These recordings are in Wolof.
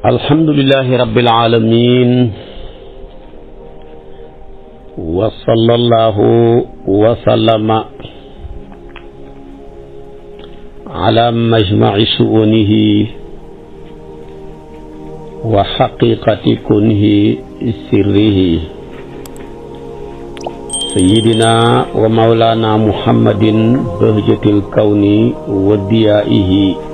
alhamdulillahi rabbil alamin wa sallallahu wa sallama ala majma'i shu'unihi wa haqiqati kunhi sirrihi sayyidina wa maulana muhammadin bahjatil kawni wa diyaihi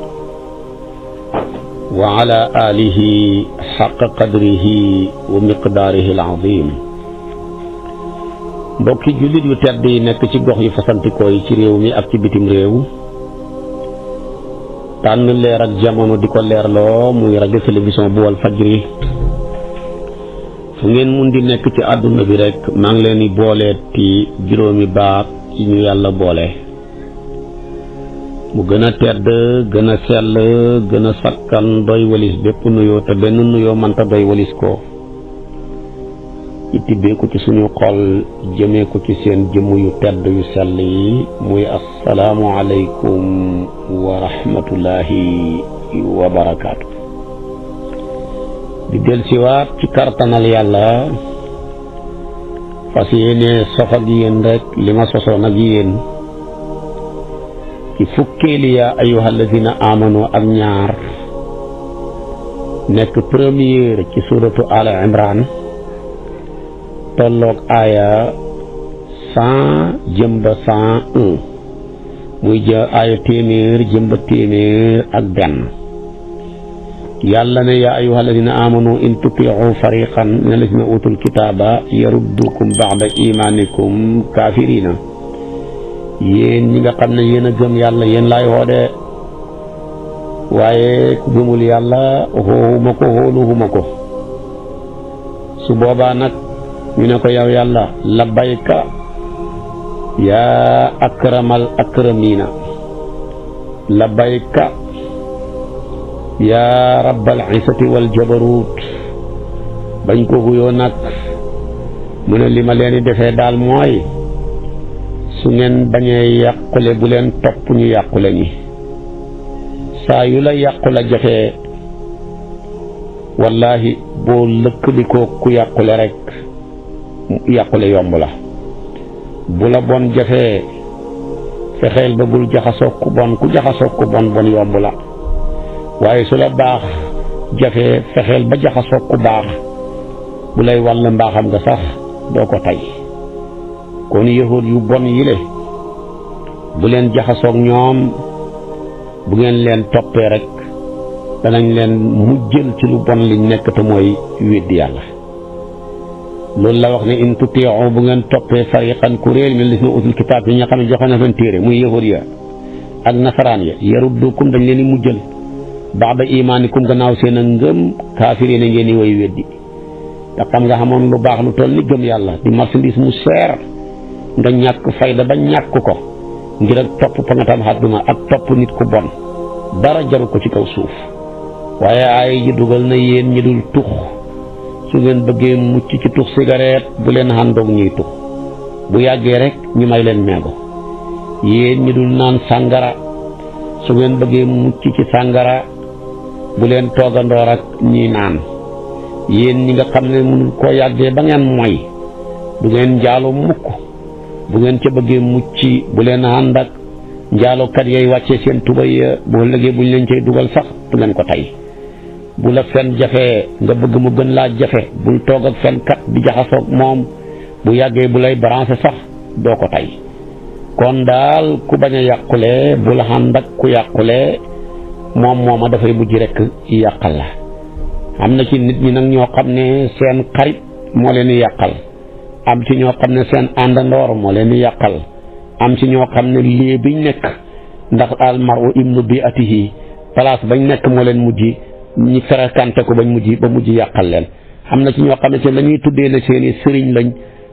wa ala alihi haqqa qadrihi wa miqdaarihi al-azim. mbokki jullit yu tedd yi nekk ci gox yu fasantikoo yi ci réew mi ak ci bitim réew tànn leer ak jamono di ko leerloo muy rajo télévision bu Walfadjri fu ngeen mun di nekk ci àdduna bi rek maa ngi leen di booleeti juróomi baat yi ñu yàlla boole mu gën a tedd gën a sell gën a sakkan doy walis bépp nuyoo te benn nuyoo mënta doy walis ko ci tibbee ko ci suñu xol jëmee ko ci seen jëmm yu tedd yu sell yi muy assalaamu aleykum wa rahmatullahi wa barakaatu. di dellusiwaat ci kartanal yàlla fas yéene sof ak yéen rek li ma sosoon ak yéen ci fukkeeli yaa ayyuhal lazina amanu ak ñaar nekk première ci suratu Al Imran tolloog aaya 100 jëmba 101 muy aaya téeméer jëmba téeméer ak benn. yàlla ne yaa ayyuhal lazina amanu in tuti'u fariqan min allazina utul kitaba yaruddukum ba'da imanikum kafirina. yéen ñi nga xam ne yéen a gëm yàlla yéen laay xoode waaye ku gëmul yàlla xooxuma ko xooluxuma ko su boobaa nag ñu ne ko yow yàlla labbayka yaa akramal akramina labbayka yaa rabbal izzati wal jabarut bañ ko xuyoo nag mu ne li ma leen di defee daal mooy su ngeen bañee yàqule bu leen topp ñu yàqule ñi saa yu la yàqula jafee wallahi boo lëkkalikoo ku yàqule rek yàqule yomb la bu la bon jafee fexeel ba bul jaxasoo ku bon ku jaxasoo ku bon bon yomb la waaye su la baax jafee fexeel ba jaxasoo ku baax bu lay wàll mbaaxam nga sax doo ko tey kon yahuud yu bon yile bu leen jaxasoog ñoom bu ngeen leen toppee rek danañ leen mujjël ci lu bon liñ nekk te mooy weddi yàlla. loolu la wax ne in tuti'u bu ngeen toppee fariqan kuréel min lazina utul kitaab yi nga xam ne joxe na leen téere muy yahuud ya ak nasaraan ya yaruddukum dañ leen di mujjël ba'da imaanikum gannaaw seen a ngëm kaafiriina ngeen di way weddi te xam nga xamoon lu baax lu toll ni gëm yàlla di marchandise mu seer nga ñàkk fayda ba ñàkk ko ngir ak topp pa nga tam àdduna ak topp nit ku bon dara jaru ko ci kaw suuf waaye ay ji dugal na yéen ñi dul tux su ngeen bëggee mucc ci tux cigarette bu leen àndoog ñuy tux bu yàggee rek ñu may leen meego yéen ñi dul naan sàngara su ngeen bëggee mucc ci sàngara bu leen toogandoor ak ñuy naan yéen ñi nga xam ne mënul koo yàggee ba ngeen moy du ngeen njaalo mukk bu ngeen ca bëggee mucc bu leen ànd ak njaalookat yay wàccee seen tubay boo lëgee buñ leen cay dugal sax du ngeen ko tey bu la fen jafee nga bëgg mu gën laa jafe bul toog ak fenkat di jaxasoog moom bu yàggee bu lay branché sax doo ko tey kon daal ku bañ a yàqule bu la ànd ak ku yàqule mooma dafay mujj rek yàqal la. am na ci nit ñi nag ñoo xam ne seen xarit moo leen di yàqal am ci ñoo xam ne seen àndandoor moo leen di yàqal am ci ñoo xam ne lii biñ nekk ndax almaru ibnu bi atihi place bañ nekk moo leen mujj ñi fréquenté ko bañ mujj ba mujj yàqal leen. am na ci ñoo xam ne ci la ñuy tuddee ne seeni sëriñ lañ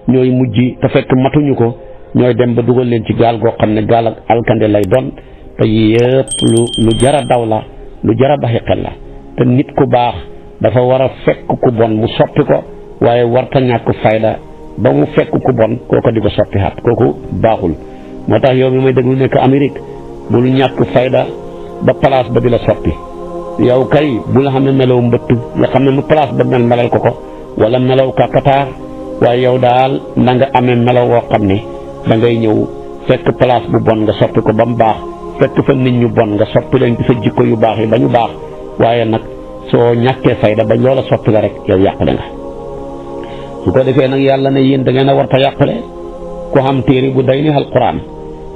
ñooy mujj te fekk matuñu ko ñooy dem ba dugal leen ci gaal goo xam ne gaal ak alkande lay doon te yëpp lu jara daw la lu jara baxi xel la. te nit ku baax dafa war a fekk ku bon mu soppi ko waaye warta ñàkk fayda ba mu fekk ku bon kooko di ko soppi xat kooku baaxul. moo tax yow mi may déglu nekk Amérique bul ñàkk fayda ba place ba di la soppi yow kay bu la xam ne melaw mbëtt nga xam ne nu place ba mel melal ko wala melaw kakataar waaye yow daal na nga amee melaw woo xam ne da ngay ñëw fekk place bu bon nga soppi ko ba mu baax fekk fa nit ñu bon nga soppi leen ci sa jikko yu baax yi ba ñu baax waaye nag soo ñàkkee fayda ba loola soppi la rek yow yàqule nga. su ko defee nag yàlla ne yéen da ngeen a war ta yàqule ku xam téere bu day ni alquran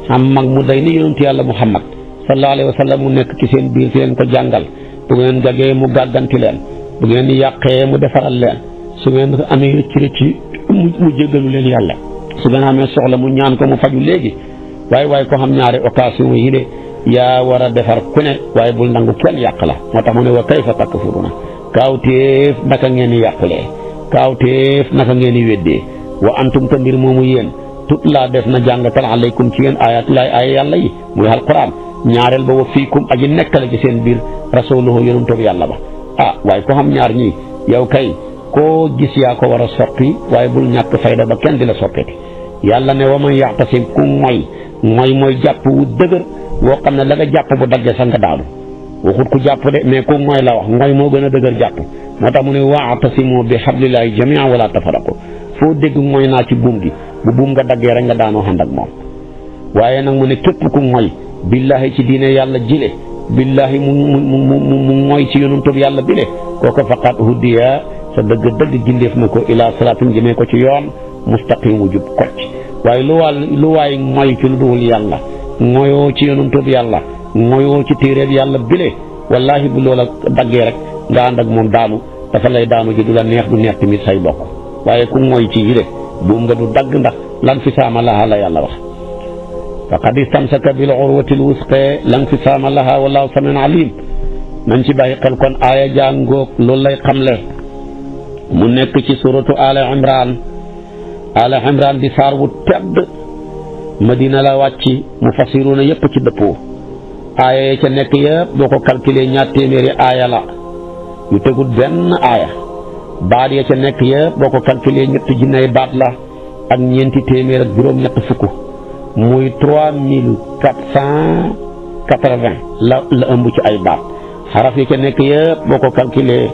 xam mag mu day ni yonentu yàlla Muhammad sallallahu alayhi wa sallam mu nekk ci seen biir fi leen ko jàngal bu ngeen gagee mu gàgganti leen bu ngeen yàqee mu defaral leen su ngeen amee rëcc rëcc mu jéggalu leen yàlla su ngeen amee soxla mu ñaan ko mu faju léegi waaye ko xam ñaari occasion yi de yaa war a defar ku ne waaye bul nangu kenn yàq la moo tax mu ne wa kayfa takfuruna kaawteef naka ngeen di yàqulee kaawteef naka ngeen di weddee wa antum te mbir moomu yéen tut laa def na jàngatal alaykum ci yéen ayatullahi ay yàlla yi muy alquran ñaareel ba wa fiikum aji nekkale ci seen biir rasuluhu yonent bi yàlla ba waaye ko xam ñaar ñii yow kay koo gis yaa ko war a soppi waaye bul ñàkk fayda ba kenn di la soppeeti yàlla ne wa man yaxtasim ku mooy jàpp wu dëgër woo xam ne la nga jàpp bu daggee sax nga daanu waxut ku jàpp de mais ku mooy la wax mooy moo gën a dëgër jàpp moo tax mu ne wa'tasimu bi hablillahi jami'an wala tafarraqu foo dégg mooy naa ci buum gi bu buum nga daggee rek nga daanoo ànd ak moom waaye nag mu ne képp ku mooy billahi ci diine yàlla jile billahi mu mooy ci yonentub yàlla bile kooku faqat hudiya sa dëgg gindeef na ko ila salaatin jëmee ko ci yoon mustaqim wu jub kocc waaye lu waay mooy ci lu dul yàlla mooyoo ci yonentub yàlla mooyoo ci téeréeb yàlla bile wallahi bu loola daggee rek nga ànd ak moom daanu dafa lay daanu ji du la neex du neex tamit say bokk waaye ku mooy ci yile buum nga du dagg ndax lan fi saama laha la yàlla wax faqad istamsaka bil urwati l wusqa lan fi saama laha wallahu samiun alim nañ ci bàyyi xel kon aaya jàngoog loolu lay xamle mu nekk ci suratu ala imran di saar wu tedd madina la wàcc mufassiruna yépp ci dëppoo aaya ya ca nekk yëpp boo ko calculé ñaar téeméeri aaya la yu tegul benn aaya baat ya ca nekk yëpp boo ko calculé ñetti junney baat la ak ñeenti téeméer ak juróom-ñett fukk muy 3480 la ëmb ci ay baat xaraf ya ca nekk yëpp boo ko calculé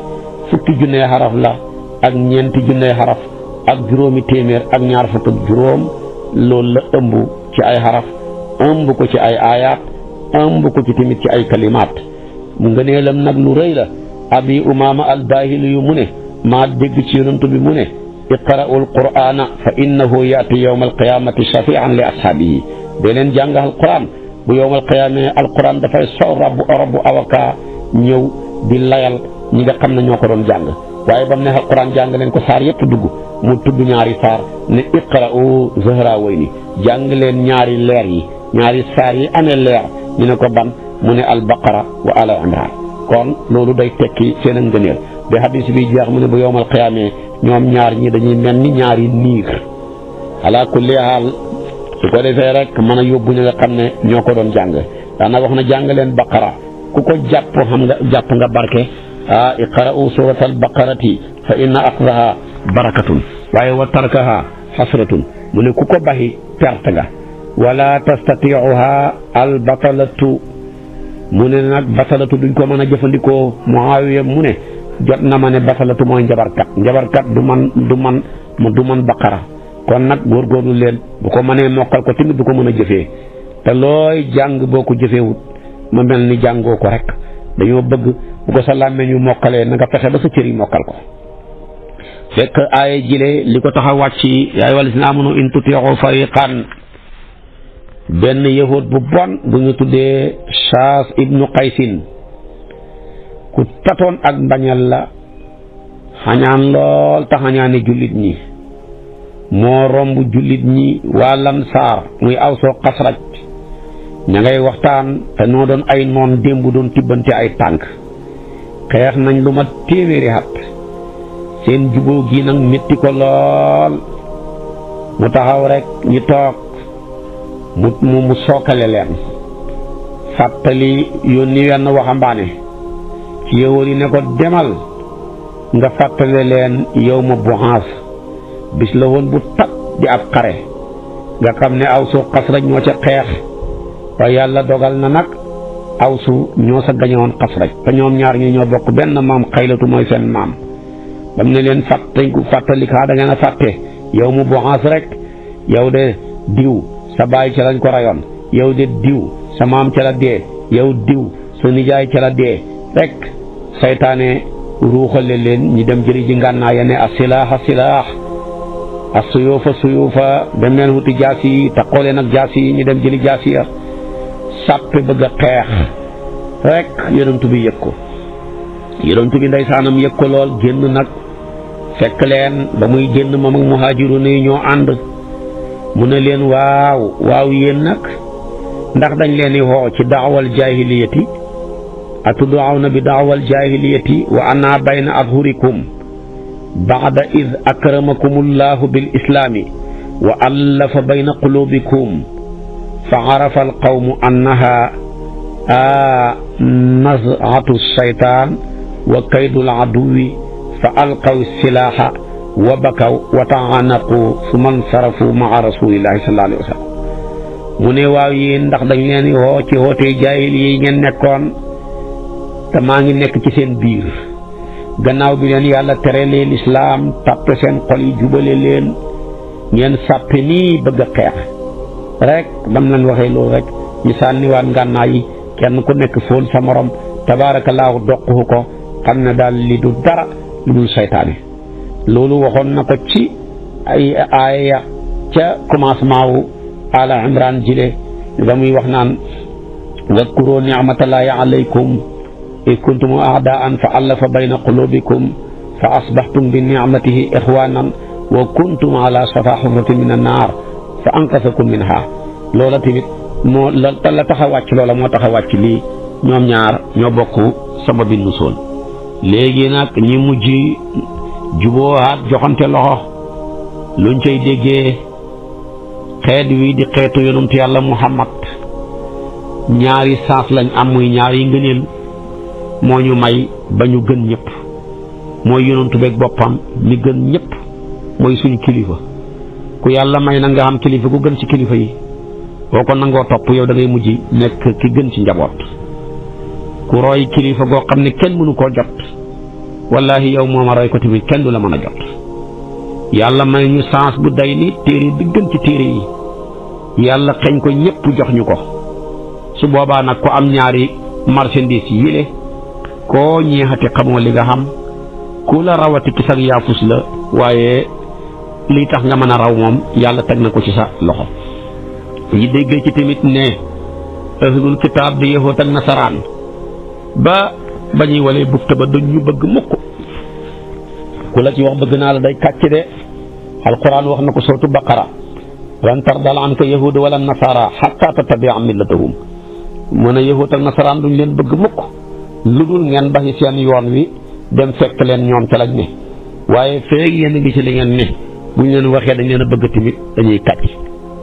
fukki junney xaraf la ak ñeenti junney xaraf ak juróomi téeméer ak ñaar fukk ak juróom loolu la ëmb ci ay xaraf ëmb ko ci ay aayaat ëmb ko ci tamit ci ay kalimaat mu ngëneelam nag lu rëy la abi umaama albahili yu mu ne maa dégg ci yonantu bi mu ne iqra'u alqur'ana fa innahu yaati yawma alqiyamati shafi'an li ashaabihi dee leen jàng alquran bu yawma alqiyama alquran dafay sol rabbu avocat ñëw di layal ñi nga xam ne ñoo ko doon jàng waaye ba mu ne alquran jàng leen ko saar yëpp dugg mu tudd ñaari saar ne iqra'u zahrawayni jàng leen ñaari leer yi ñaari saar yi amee leer ñu ne ko ban mu ne albaqara wa ala imran kon loolu day tekki seen ngëneel ba hadis bi jeex mu ne bu yowmal qiyaamee ñoom ñaar ñi dañuy mel ni ñaari niir ala kulli haal su ko defee rek mën a yóbbu ñi nga xam ne ñoo ko doon jàng daana wax na jàng leen baqara ku ko jàpp xam nga jàpp nga barke iqra'u suratal baqarati fa inna aqdaha barakatun waaye wa tarkaha hasratun mu ne ku ko baxi perte nga wala tastati'uha al batalatu mu ne nag batalatu duñ ko mën a jëfandikoo Muawiya mu ne jot na ma ne batalatu mooy njabarkat du man baqara kon nag góorgóorlu leen bu ko mënee mokkal ko tamit du ko mën a jëfee te looy jàng boo ko jëfeewut ma mel ni jàngoo ko rek dañoo bëgg bu ko sa làmmeñ yu mokkalee na nga fexe ba sa cër yi mokkal ko fekk aaya jile li ko tax a wàcc yaa ayyuhal lazina amanu in tuti'u fariqan benn yahud bu bon bu ñu tuddee Shaas ibnu Qaysin ku tatoon ak mbañal la xañaan lool te xañaane jullit ñi moo romb jullit ñi waa Lansaar muy Awsoo Xasraj ña ngay waxtaan te noo doon ay noon démb doon tibbante ay tànk xeex nañ lu ma téeméeri at seen jubóo gi nag métti ko lool mu taxaw rek ñu toog mu sookale leen fàttali yónni wenn waxambaane ci yahud yi ne ko demal nga fàttale leen yawma bu'aas bis la woon bu tat di ab xare nga xam ne Awsu Xasraj ñoo ca xeex waaye yàlla dogal na nag Awsu ñoo sa gañewoon Xasraj te ñoom ñaar ñi ñoo bokk benn maam Xaylatu mooy seen maam bam ne leen fàttalikaa da ngeen a fàtte yow mu bu'aas rek yow de diw sa baay ca lañ ko rayoon yow de diw sa maam ca la dee yow diw sa nijaay ca la dee rek saytaane ruuxale leen ñi dem jëri ji ngànnaay ne as-silaax as-suyuufa dem leen wuti jaasi yi taxoo leen ak jaasi yi ñu dem jëli jaasi ya sàppe bëgg a xeex rek yonentu bi yëg ko yonentu bi ndeysaanam yëg ko lool génn nag fekk leen ba muy génn moom ak muhaajiruun yi ñoo ànd mu ne leen waaw yéen nag ndax dañ leen di woo ci daawal jaahiliyati atud'awna bi daawal jaahiliyati wa ana bayna adhurikum ba'da id akramakumullahu bil islaami wa allafa bayna qulubikum fa arafa alqawmu annaha naz'atu shaytaan wa kaydul aduwi fa alqaw silaaha wa bakaw wa ta'anaqu summa nsarafu ma'a rasulillahi sallallahu alayhi wa sallam mu ne waaw yéen ndax dañ leen woo ci wootee jaahil yi ngeen nekkoon te maa ngi nekk ci seen biir gannaaw bi leen yàlla terelee lislaam tàppe seen xol yi jubale leen ngeen sàppe nii bëgg a xeex rek bam leen waxee loolu rek ñu sànniwaat ngànnaay yi kenn ku nekk fóon sa morom tabaarakallaahu doqu ko xam ne daal li du dara lu dul saytaane loolu waxoon na ko ci ay aaya ca commencement wu ala imran jile ba muy wax naan wadkuru ni'matallahi alaykum id kuntum a'daan fa allafa bayna qulubikum fa asbahtum bi ni'matihi ikhwanan wa kuntum ala safa hufratin min an-nar fa anqasakum minha loola tamit moo la tax a wàcc loola moo tax a wàcc lii ñoom ñaar ñoo bokk sama bindu sool léegi nag ñi mujj juboowaat joxante loxo luñ cay déggee xeet wi di xeetu yonentu yàlla Muhammad ñaari saas lañ am muy ñaari ngëneel moo ñu may ba ñu gën ñëpp mooy yonentu beeg boppam mi gën ñëpp mooy suñu kilifa ku yàlla may na nga xam kilifa ku gën ci kilifa yi boo ko nangoo topp yow da ngay mujj nekk ki gën ci njaboot ku roy kilifa goo xam ne kenn mënu koo jot wallahi yow mooma roy ko tamit kenn du la mën a jot yàlla may ñu sens bu day ni téere bi gën ci téere yi yàlla xeñ ko ñëpp jox ñu ko su boobaa nag ko am ñaari marchandise yile koo ñeexati xamoo li nga xam ku la rawati ci sag yaafus la waaye lii tax nga mën a raw moom yàlla teg na ko ci sa loxo yi déggee ci tamit ne ahlul kitaab di yahuud ak nasaraan ba ñuy walee bufta ba duñ ñu bëgg mukk ku la ci wax bëgg naa la day kàcc de alquran wax na ko sootu baqara lan tardal anka yahuud wala nasara hatta tattabi'a millatahum mu ne yahuud ak nasaraan duñ leen bëgg mukk lu dul ngeen baxi seen yoon wi dem fekk leen ñoom ca lañ ne waaye feeg yéen a ngi ci li ngeen ne buñ leen waxee dañ leen a bëgg tamit dañuy kàcc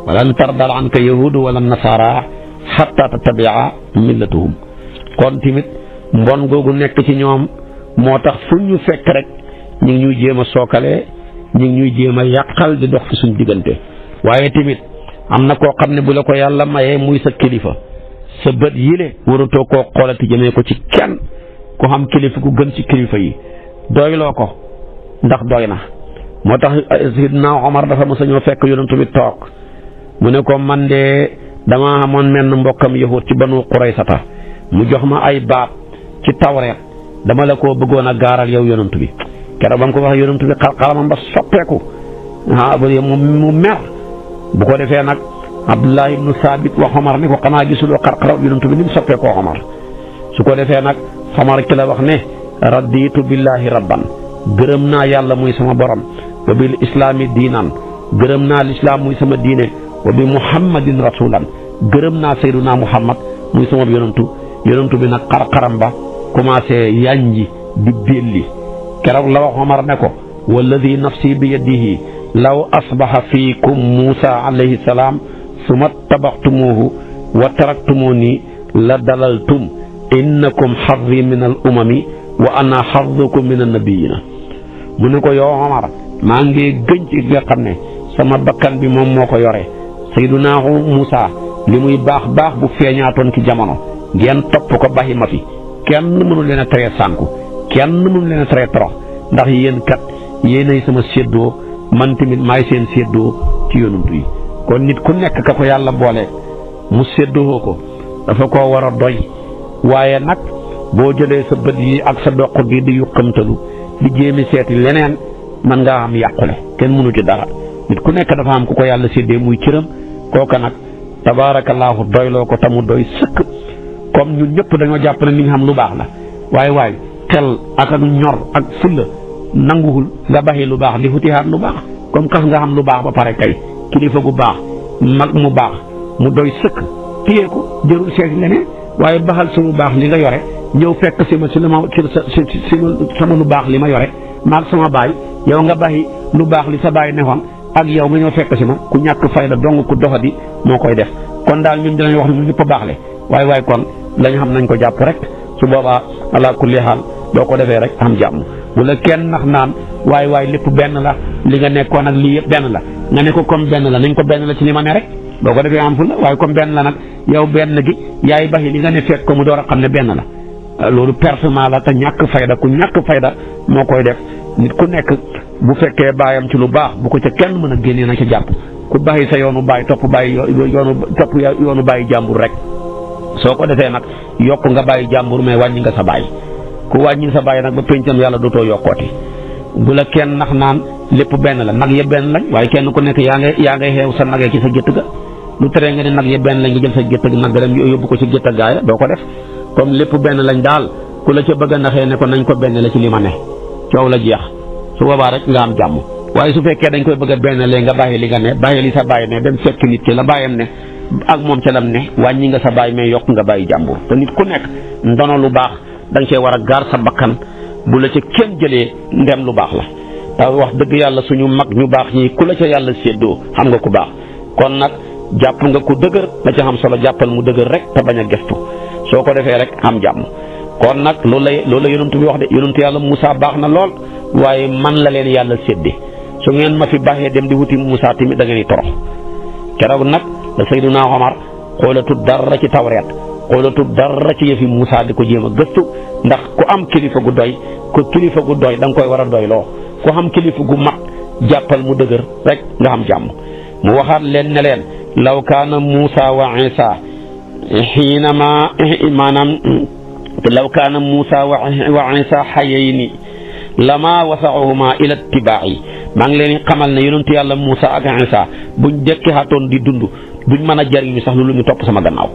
walan tardal anka yahuud wala nasara hatta tattabi'a millatahum kon tamit mbon googu nekk ci ñoom moo tax fu ñu fekk rek ñu ngi ñuy jéem a sookale ñu ngi ñuy jéem a yàqal di dox ci suñ diggante waaye tamit am na koo xam ne bu la ko yàlla mayee muy sa kilifa sa bët yile waratoo koo xoolati jëmee ko ci kenn ku xam kilifa ku gën ci kilifa yi doyloo ko ndax doy na moo tax Sidna Omar dafa mos a ñëw fekk yonent bi toog mu ne ko man de dama amoon menn mbokkam yahut ci Banu Quraysata mu jox ma ay baat ci tawreet dama la koo bëggoon a gaaral yow yonent bi keroog ba mu ko wax yonent bi xalamam ba soppeeku mu mer bu ko defee nag Abdullah ibnu Saabit wax Omar ni ko xanaa gisuloo xarxaraw yonent bi ni mu soppeekoo Omar su ko defee nag Omar ki la wax ne raditu billahi rabban gërëm naa yàlla muy sama borom wa bil islaami diinan gërëm naa lislaam muy sama diine wa bi muhammadin rasulan gërëm naa sayyiduna muhammad muy sama yonentu bi nag xarxaram ba commencé yanji di belli keroog la wax Omar ne ko walladi nafsi bi yadihi law asbaha fiikum Muusa alayhi salaam summa tabaxtumuhu wa taraktumuni la dalaltum innakum xarri min al umami wa ana xarrukum min annabiyina mu ne ko yow Omar maa ngi gëñ ci nga xam ne sama bakkan bi moom moo ko yore Sayyiduna Muusa li muy baax baax bu feeñaatoon ci jamono ngeen topp ko baxi ma fi kenn mënu leen a tere sànku kenn mënu leen a tere torox ndax yéen kat yéenay sama séddoo man tamit maay seen séddoo ci yonantu yi kon nit ku nekk ka ko yàlla boole mu séddoo ko dafa ko war a doy waaye nag boo jëlee sa bët yi ak sa doq gi di yuqamtalu di jéemi seeti leneen man ngaa am yàqule kenn mënu ci dara nit ku nekk dafa am ku ko yàlla séddee muy cëram kooka nag tabaarakallaahu doyloo ko tamu doy sëkk comme ñun ñëpp dañoo jàpp ne li nga xam lu baax la waaye xel ak ñor ak fulla nanguwul nga baxi lu baax di futihaat lu baax comme kas nga xam lu baax ba pare kay kilifa gu baax mag mu baax mu doy sëkk téye ko jërul seeti leneen waaye baxal sa lu baax li nga yore ñëw fekk si ma sama lu baax li ma yore maag sama baay yow nga baxi lu baax li sa baay neexoon ak yow nga ñëw fekk si ma ku ñàkk fayda dong ku doxadi moo koy def kon daal ñun dinañ wax ne ñun ñëpp a baaxle waaye kon lañ xam nañ ko jàpp rek su boobaa ala kulli xaal boo ko defee rek am jàmm bu la kenn nax naan waaye lépp benn la li nga nekkoon ak lii yëpp benn la nga ne ko comme benn la nañ ko benn la ci li ma ne rek boo ko defee am fu la waaye comme benn la nag yow benn gi yaay baxi li nga ne fekk ko mu door a xam ne benn la loolu pertement la te ñàkk fayda ku ñàkk fayda moo koy def nit ku nekk bu fekkee baayam ci lu baax bu ko ca kenn mën a génnee na ca jàpp ku baxi sa yoonu baay topp yoonu bàyyi jàmbur rek soo ko defee nag yokk nga bàyyi jàmbur mais wàññi nga sa baay ku wàññi sa baay nag ba péncam yàlla dootoo yokkooti bu la kenn nax naan lépp benn la nag yëpp benn lañ waaye kenn ku nekk yaa ngay xeew sa nagee ci sa gétt ga lu tere nga ne nag yëpp benn lañ nga jël sa gétt ga nag dem yóbbu ko ci gétt gaaya doo ko def comme lépp benn lañ daal ku la ca bëgg a naxee ne ko nañ ko benn la ci li ma ne coow la jeex su boobaa rek nga am jàmm waaye su fekkee dañ koy bëgg a benn lee nga bàyyi li nga ne bàyyi li sa bàyyi ne dem fekk nit ci la bàyyam ne ak moom ca lam ne wàññi nga sa bàyyi mais yokk nga bàyyi jàmbur te nit ku nekk ndono lu baax da nga cee war a gaar sa bakkan bu la ca kenn jëlee ndem lu baax la te wax dëgg yàlla suñu mag ñu baax ñi ku la ca yàlla séddoo xam nga ku baax kon nag jàpp nga ku dëgër la ca xam solo jàppal mu dëgër rek te bañ a gestu soo ko defee rek am jàmm kon nag loolu la yonent bi wax de yonent yàlla Moussa baax na lool waaye man la leen yàlla séddee su ngeen ma fi baaxee dem di wuti Moussa tamit da ngeen di torox keroog nag la Seydina Omar xoolatu dara ci tawreet xoolatu dara ci yëfi Moussa di ko jéem a gëstu ndax ku am kilifa gu doy da nga koy war a doy loo ku am kilifa gu mat jàppal mu dëgër rek nga xam jàmm mu waxaat leen ne leen law kaana Moussa wa Isa xiinama maanaam law kaana Moussa wa Isa xayayni lama wasaahuma ila ittibaa'i maa ngi leen xamal ne yonentu yàlla Moussa ak Isa buñ dekki xaatoon di dund duñ mën a jariñu sax lu ñu topp sama gannaaw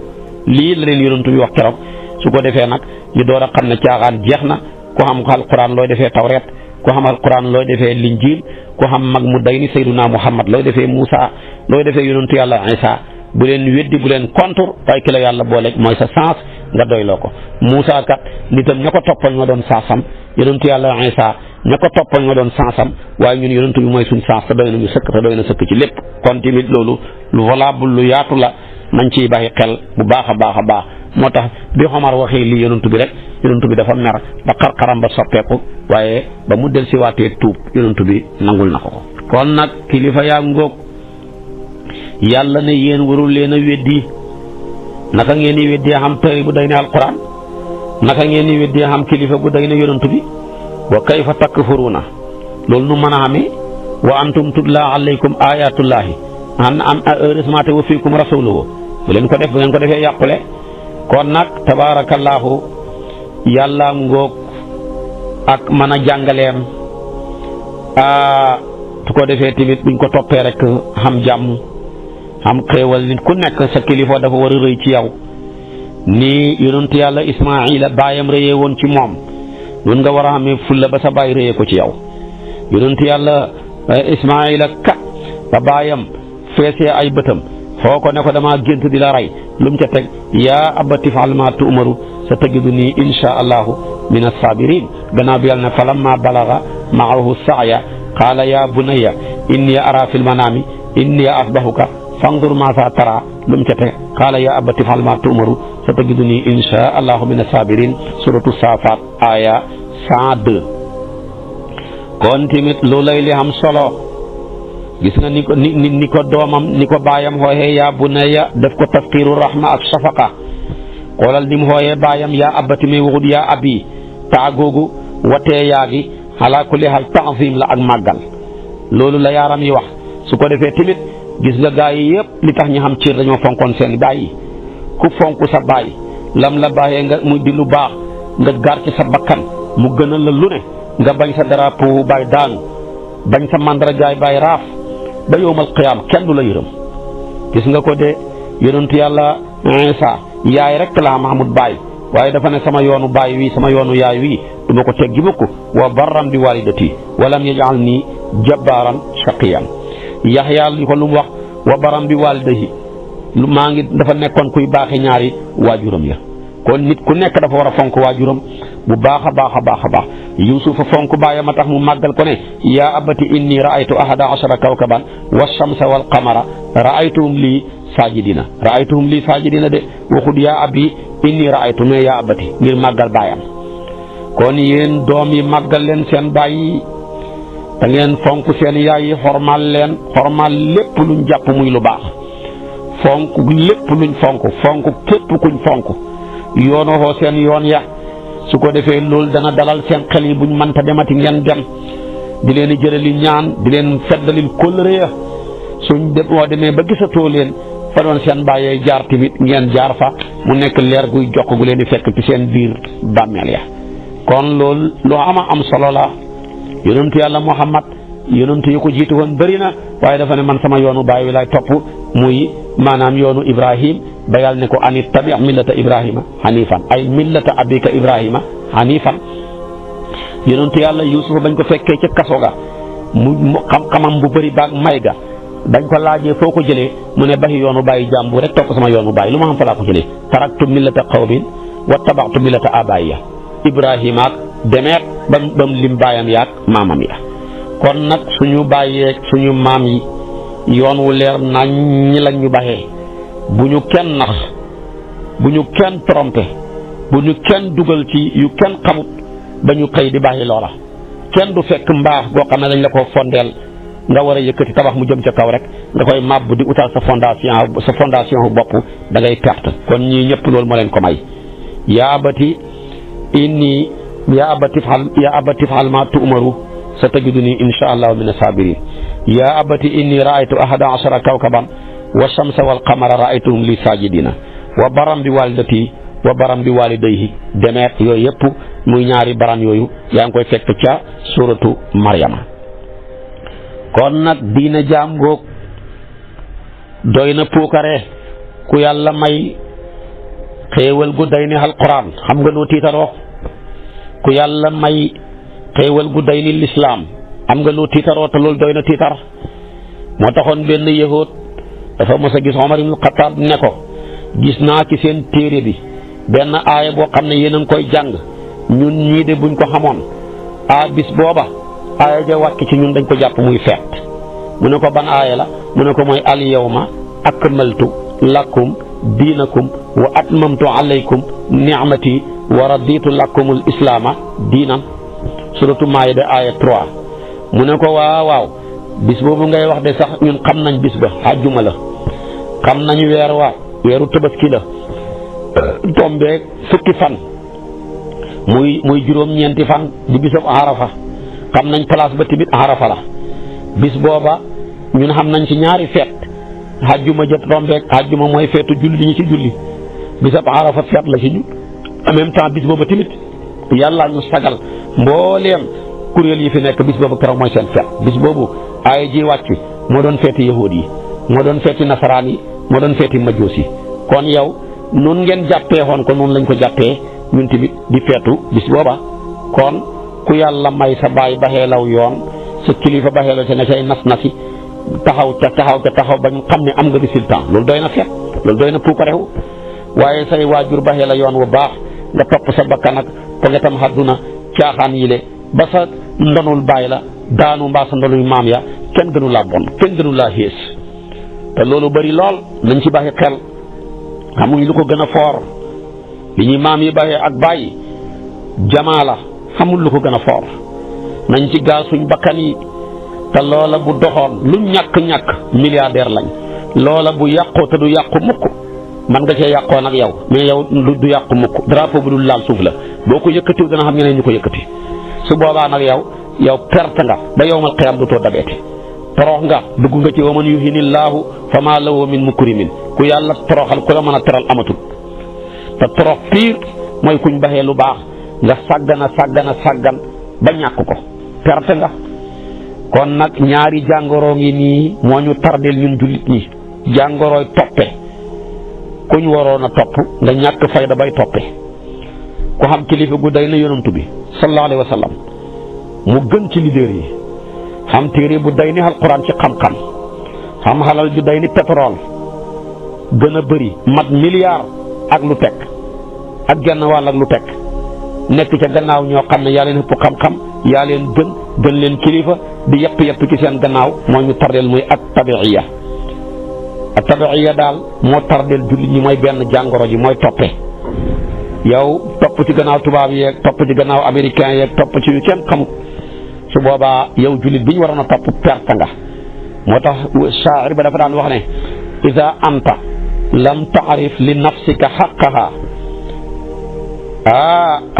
lii la leen yonentu bi wax keroog su ko defee nag ñu door a xam ne caaxaan jeex na ku xam alquran looy defee tawreet ku xam alquran looy defee linjiil ku xam mag mu day ni Seyduna Muhammad looy defee Moussa looy defee yonentu yàlla Isa bu leen weddi bu leen contre waaye ki la yàlla booleeg mooy sa sens nga doyloo ko Moussa kat nitam ña ko toppal ñoo doon saasam yonentu yàlla Isa ña ko toppal ñoo doon sansam waaye ñun yonentu bi mooy suñ sens te doy nañu sëkk te doy na sëkk ci lépp kon tamit loolu lu valable lu yaatu la nañ ciy bàyyi xel bu baax a baax moo tax bi Omar waxee lii yonentu bi rek yonentu bi dafa mer ba xar-xaram ba soppeeku waaye ba mu del si waatee tuub yonentu bi nangul na ko kon nag kilifa yaa ngóog yàlla ne yéen warul leen a weddi naka ngeen di weddee xam tëri bu day ne alquran naka ngeen di weddee xam kilifa bu day ne yonentu bi wa kayfa takfuruuna loolu nu mën a xamee wa antum tutla alaykum ayatullahi am heureusement te wa fiikum rasuluhu bu leen ko defee yàqule kon nag tabaarakallaahu yàlla ngoog ak mën a jàngaleem su ko defee tamit buñ ko toppee rek xam jàmm xam xéewal nit ku nekk sa kilifa dafa war a rëy ci yow ni yonent yàlla Ismaayila baayam rëyee woon ci moom noonu nga war a xamee fulla ba sa baay rëyee ko ci yow yonent yàlla Ismaayila kat ba baayam feesee ay bëtam foo ko ne ko dama gént di la rey lu mu ca teg yaa abati fa'al maa tu'maru sa tajiduni insha allahu min as-sabirin gannaaw bi yàlla ne falamma balaga ma'ahu sa'ya qaala ya bunayya inni ara fil manami inni asbahuka fandur maa saa tara lu mu ca te qaala yaa abati if'al maa tu'maru satajidunii inshaa Allahu mina saabiriin suratu Saafaat aaya 102. kon tamit loolay li am solo gis nga ni ko doomam ni ko baayam xooxee yaa bunayya def ko tafkiiru rahma ak safaqa xoolal ni mu xooxee baayam yaa abati may waxut yaa abi taa googu watee yaa gi ala kulli hal ta'zim la ak màggal loolu la yaaram yi wax su ko defee tamit gis nga gaa yi yëpp li tax ñu xam ciir dañoo fonkoon seen baay yi ku fonk sa baay lam la baaxee nga muy di lu baax nga gar ci sa bakkan mu gënal la lu ne nga bañ sa drapeau baay daanu bañ sa mandargaay baay raaf ba yowmal qiyaam kenn du la yërëm gis nga ko de yonentu yàlla Isa yaay rek la Mahmoud baay waaye dafa ne sama yoonu baay wi sama yoonu yaay wi du ma ko teggi mukk wa barran bi walidati walam yaj'alni jabbaaran shaqiyan Yaxya li ko lu mu wax wa barran bi walidayhi lu maa ngi dafa nekkoon kuy baaxi ñaari waajuram ya kon nit ku nekk dafa war a fonk waajuram bu baax a baax a baax a baax Yuusufa fonk baayam a tax mu màggal ko ne yaa abati inni ra'aytu ahada ashara kawkaban wash-shamsa wal qamara ra'aytuhum lii saajidina de waxut yaa abi inni ra'aytu mais yaa abati ngir màggal baayam kon yéen doom yi màggal leen seen baay yi da ngeen fonk seen yaay yi xormal lépp luñ jàpp muy lu baax fonk lépp luñ fonk képp kuñ fonk yoonoo seen yoon ya su ko defee loolu dana dalal seen xel yi buñ mënta demati ngeen dem di leen jëlali ñaan di leen feddalil kóllëre ya suñ moo demee ba gisatoo leen fa doon seen bàyyee jaar tamit ngeen jaar fa mu nekk leer guy jokk gu leen di fekk ci seen biir bàmmeel ya kon loolu lu am solo la yonentu yàlla Muhammad yonentu yu ko jiitu woon bëri na waaye dafa ne man sama yoonu baay wi laay topp muy maanaam yoonu Ibrahim ba yàlla ne ko an ittabi' millata Ibrahima hanifan ay millata abika Ibrahima hanifan yonentu yàlla Yuusufa bañ ko fekkee ca kaso ga mu xam-xamam bu bëri baag may ga dañ ko laajee foo ko jëlee mu ne baxi yoonu bàyyi jàmbu rek topp sama yoonu bàyyi lu ma xam fa laa ko jëlee taraktu millata qawmin wattaba'tu millata abaaya Ibrahima ak demeet bam lim baayam yaak maamam ya kon nag suñu bàyyeeg suñu maam yi yoon wu leer nañ ñi lañ ñu baxee bu ñu kenn nax bu ñu kenn trompé bu ñu kenn dugal ci yu kenn xamut ba ñu xëy di bàyyi loola kenn du fekk mbaax goo xam ne dañ la ko fondeel nga war a yëkkati tabax mu jëm ca kaw rek nga koy màbb di utal sa fondation bu bopp da ngay perte kon ñii ñëpp loolu moo leen ko may yaa abati if'al maa tu'maru satajidunii inshaa Allahu mina saabiriin yaa abati inni ra'aytu ahada ashara kawkaban wash-shamsa wal qamara ra'aytuhum lii saajidiina wa barran bi waalidati wa barran bi waalidayhi demeet yooyu yëpp muy ñaari baran yooyu yaa ngi koy fekk ca suuratu Maryama kon nag diina jaam ngoog doy na puukare ku yàlla may xéewal gu day ni alquran xam nga loo tiitaroo ku yàlla may xéewal gu day ni lislaam am nga loo tiitaroo te loolu doy na tiitar moo taxoon benn yahuud dafa mos a gis Omar ibn Khattab ne ko gis naa ci seen téere bi benn aaya boo xam ne yéen a ngi koy jàng ñun ñii de buñ ko xamoon bis booba aaya ja wàcc ci ñun dañ ko jàpp muy feet mu ne ko ban aaya la mu ne ko mooy al yawma akmaltu lakum diinakum wa atmamtu alaykum ni'mati wa raditu lakumul islaama diinan suratu Maayida aaya 3 mu ne ko waaw bis boobu ngay wax de sax ñun xam nañ bis ba àjjuma la xam nañ weeru tabaski la tombeeg fukki fan muy juróom-ñeenti fan di bisab Arafa xam nañ place ba tamit Arafa la bis booba ñun xam nañ ci ñaari feet àjjuma jot tombeeg àjjuma mooy feetu julli ñi ci julli bisab Arafa feet la ci ñu en même temps bis booba tamit yàlla ñu sagal mbooleem kuréel yi fi nekk bis boobu keroog mooy seen feet bis boobu aaya ji wàcc moo doon feeti yahuud yi moo doon feeti nasaraan yi moo doon feeti majuus yi kon yow noonu ngeen jàppee xoon ko noonu lañ ko jàppee ñun tamit di feetu bis booba kon ku yàlla may sa baay baxee law yoon sa kilifa baxee law te nga cay nas-nasi taxaw bañ xam ne am nga résultat loolu doy na feet loolu doy na puukarewu waaye say waajur baxee la yoon wu baax nga topp sa bakkan ak pogetam àdduna caaxaan yile ba sa ndonul baay la daanu mbaa sa ndonul maam ya kenn gënu laa bon kenn gënu laa xées te loolu bari lool nañ ci bàyyi xel xamuñ lu ko gën a foor li ñuy maam yi bàyyee ak bàyyi jamaa la xamul lu ko gën a foor nañ ci gaa suñ bakkan yi te loola bu doxoon lu ñàkk-ñàkk milliardaire lañ loola bu yàqoo te du yàqu mukk man nga cee yàqoo nag yow mais yow du yàqu mukk drapeau bu dul laal suuf la boo ko yëkkatiw dana xam ñeneen ñu ko yëkkati su boobaa nag yow perte nga ba yowmal qiyaam du too dabeete torox nga dugg nga ci wa man yuhinillaahu fa maa lahu min mukrimin ku yàlla toroxal ku la mën a teral amatul te torox piir mooy kuñ baxee lu baax nga sàggan ba ñàkk ko perte nga kon nag ñaari jàngoro ngi nii moo ñu tardeel ñun jullit ñi jàngoroy toppe kuñ waroon a topp nga ñàkk fayda bay toppe ku xam kilifa gu day na yonantu bi sallallahu alayhi wa sallam mu gën ci leader yi xam téere bu day ni alquran ci xam-xam xam xalal ju day ni pétrole gën a bëri mat milliard ak lu teg ak genn wàll ak lu teg nekk ca gannaaw ñoo xam ne yaa leen ëpp xam-xam yaa leen gën leen kilifa di yëpp ci seen gannaaw moo ñu tardeel muy at tabiiya daal moo tardeel jullit ñi mooy benn jàngoro ji mooy toppe yow topp ci gannaaw tubaab yeeg topp ci gannaaw américain yeeg topp ci yu kenn xamut su boobaa yow jullit bi ñu waroon a topp perte nga moo tax shaa'ir ba dafa daan wax ne ida anta lam taarif li nafsika xaqaha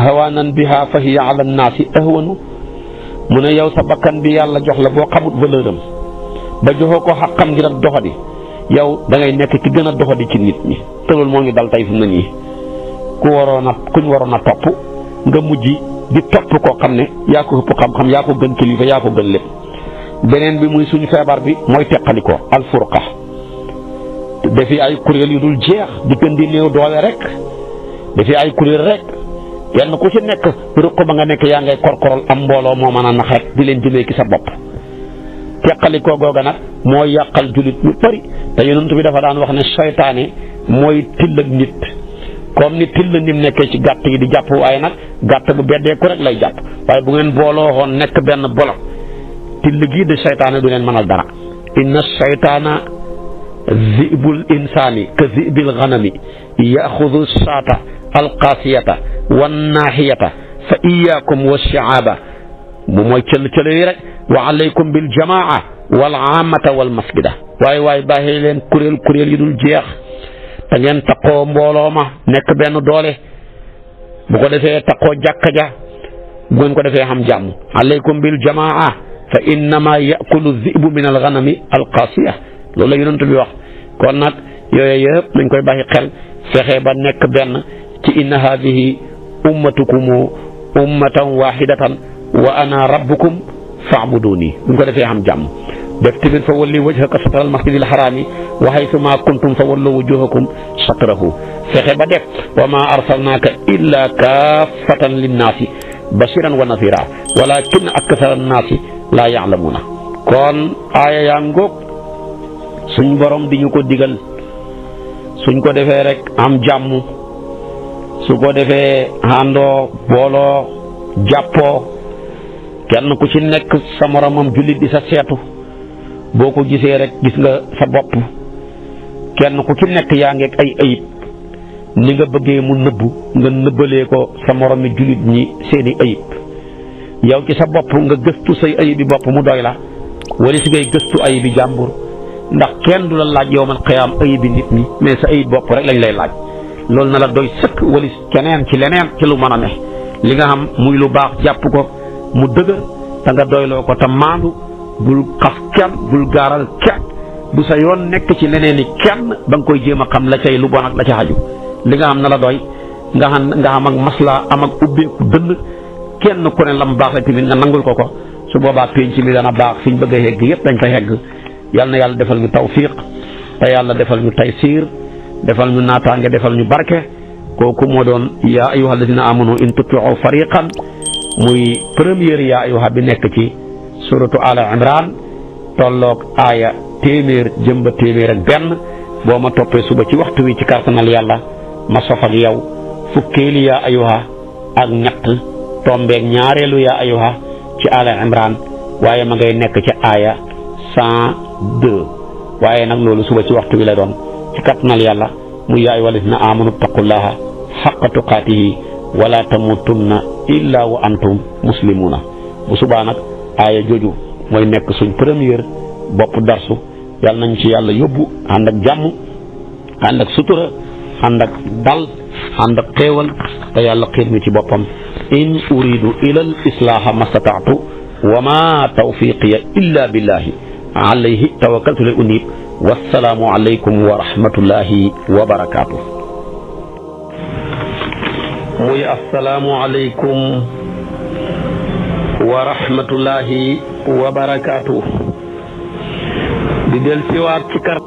hawanan biha fa hiya ala nnaasi ahwanu mu ne yow sa bakkan bi yàlla jox la boo xamut valeur am ba joxoo ko xaqam ngir ak doxadi yow da ngay nekk ki gën a doxadi ci nit ñi te loolu moo ngi dal tey fi mu ne nii kuñ waroon a topp nga mujj di topp koo xam ne yaa ko ëpp xam-xam yaa ko gën kilifa yaa ko gën lépp beneen bi muy suñu feebar bi mooy teqalikoo alfurqa dafi ay kuréel yu dul jeex di gën di néew doole rek dafi ay kuréel rek kenn ku ci nekk ruq ba nga nekk yaa ngay korkorol am mbooloo moo mën a nax rek di leen jëmee ki sa bopp teqalikoo googa nag moo yàqal jullit ñu bari te yonent bi dafa daan wax ne seytaane mooy till ak nit comme ni till ni mu nekkee ci gàtt yi di jàpp waaye nag gàtt bu beddee ko rek lay jàpp waaye bu ngeen booloo woon nekk benn bolok till gii de seytaane du leen mënal dara inna seytaana zibul insaani ka zibil ganami yaxudu saata alqaasiyata wannaaxiyata fa iyaakum wa shiaaba bu mooy cël yi rek wa alaykum bil jamaa wal aamata wal masjida waaye bàyyi leen kuréel yi dul jeex te ngeen takkoo mbooloo ma nekk benn doole bu ko defee takkoo jàkka ja bu ngeen ko defee xam jàmm alaykum bil jamaa fa innama yakulu zibu min al ganami al qaasiya loolu la yonent bi wax kon nag yooyu yëpp nañ koy bàyyi xel fexe ba nekk benn ci inna hadihi ummatukum ummatan wahidatan wa ana rabbukum fa'buduni bu ko defee xam jàmm def tamit fa walli wajhaka satral masjidil harami wa haythuma kuntum fa wallu wujuhakum satrahu fexe ba def wa ma arsalnaka illa kaffatan linnaasi bashiran wa nadhira walakin akthara annaasi la ya'lamuna kon aaya yaa ngoog suñ borom di ñu ko digal suñ ko defee rek am jàmm su ko defee àndoo booloo jàppoo kenn ku ci nekk sa moromam jullit di sa seetu boo ko gisee rek gis nga sa bopp kenn ku ci nekk yaa ngeeg ay ayib ni nga bëggee mu nëbbu nga nëbbalee ko sa moromi jullit ñi seeni ayib yow ci sa bopp nga gëstu say ayibi bopp mu doy la wala si ngay gëstu ayibi jàmbur ndax kenn du la laaj yowmal qiyaam ayibi nit ñi mais sa ayib bopp rek lañ lay laaj loolu na la doy sëkk wala keneen ci leneen ci lu mën a ne li nga xam muy lu baax jàpp ko mu dëgër te nga doyloo ko te maandu bul xas kenn bul gaaral kenn bu sa yoon nekk ci leneen i kenn ba nga koy jéem a xam la cay lu bon ak la ca xaju li nga xam na la doy nga xam ak masla am ak ubbeeku dënn kenn ku ne lam baax la tamit nga nangul ko su boobaa pénc mi dana baax fi ñu bëgg a yegg yëpp dañ fa yegg yal na yàlla defal ñu tawfiq te yàlla defal ñu taysiir defal ñu naataange defal ñu barke kooku moo doon yaa ayyuha alladina amanu in tutiu fariqan muy première yaa ayyuha bi nekk ci suratu ala imran tolloog aaya téeméer jëmba téeméer ak benn boo ma toppee suba ci waxtu wi ci kartanal yàlla ma sof ak yow fukkeeli yaa ayyuha ak ñett tombeeg ñaareelu yaa ayyuha ci ala imran waaye ma ngay nekk ci aaya 102 waaye nag loolu suba ci waxtu wi lay doon ci kattanal yàlla muy yaa ayyuhal lazina aamanu taqullaha haqqa tuqaatihi wala tamutunna illa wa antum muslimuna bu subaa nag aaya jooju mooy nekk suñ première bopp darsu yàlla nañ ci yàlla yóbbu ànd ak jàmm ànd ak sutura ànd ak dal ànd ak xéewal te yàlla xiir mi ci boppam in uridu ila al islaaha mastataatu wa ma tawfiqiya illa billahi alayhi tawakkaltu li unib wassalaamu alaykum wa rahmatullahi wa barakaatu. muy assalaamu alaykum wa rahmatullahi wa barakaatu. di del siwaat ci kar